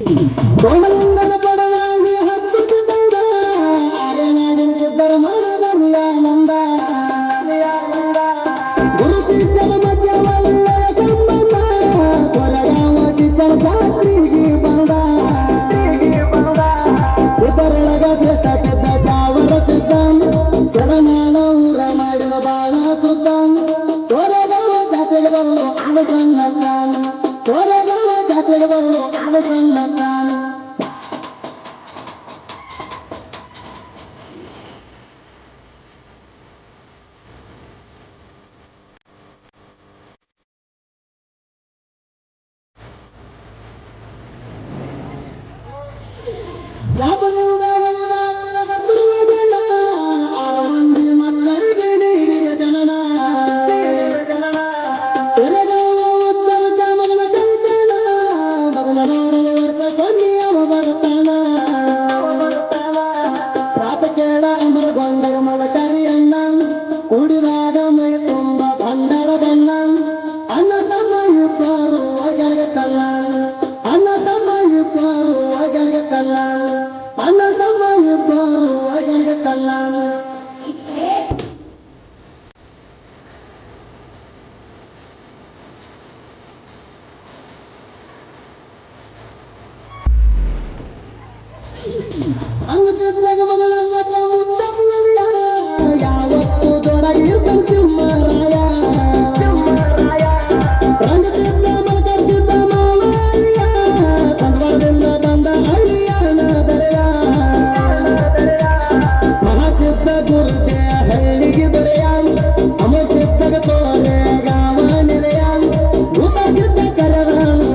ಸೋಮಲಿಂಗನ ಪಡವಾಗಿ ಹಚ್ಚುತ್ತಿದ್ದ ಅರೆನಾಡಿಸಿದ್ದರ ಮನದಲ್ಲಿ ಆನಂದ ಗುರು ಶಿಷ್ಯನ ಮಧ್ಯವಲ್ಲಯ ಸಂಬಂಧ ಕೊರಗಾವ ಶಿಷ್ಯನ ಜಾತ್ರೆಗೆ ಬಂದ ಸಿದ್ಧರೊಳಗ ಶ್ರೇಷ್ಠ ಸಿದ್ಧ ಸಾವರ ಸಿದ್ಧ ಶರಣಾನ ಊರ ಮಾಡಿದ ಬಾಳ ಸುದ್ದ ಕೊರಗಾವ ಜಾತ್ರೆಗೆ ಬರಲು ಆಡುಗಣ್ಣ ಕೊರಗಾವ ಜಾತ್ರೆಗೆ ಬರಲು ಆಡುಗಣ್ಣ ಕುಡಿದಾಗ ಮೈ ತುಂಬ ಭಂಡರ ಬಣ್ಣ ಅನ್ನ ತಮ್ಮ ಇಬ್ಬರು ಒಳಗೆ ಕಲ್ಲ ಅನ್ನ ತಮ್ಮ ಇಬ್ಬರು ಒಳಗೆ ಕಲ್ಲ ಅನ್ನ ತಮ್ಮ ಇಬ್ಬರು ಒಳಗೆ ಕಲ್ಲ ಅಂಗಚಿತ್ರಾಗ ಮೊದಲ ಯಾವತ್ತು ದೊಡಗಿರ್ತಾನೆ ಸಿಂಹರಾಯ ರಂಗಚಿತ್ರ ಮಲಕರ್ತಿದ್ದ ಮಾವಯ್ಯ ಸಂದರ್ಭದಿಂದ ಬಂದ ಹಳ್ಳಿಯನ ದರೆಯ ಮಹಾಸಿದ್ಧ ಗುರುತೆ ಹಳ್ಳಿಗೆ ದೊರೆಯ ಅಮೋಸಿದ್ಧಗ ತೋರೆ ಗಾವ ನಿಲೆಯ ಭೂತ ಸಿದ್ಧ ಕರೆದ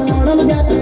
ನೋಡಲು ಜಾತ್ರೆ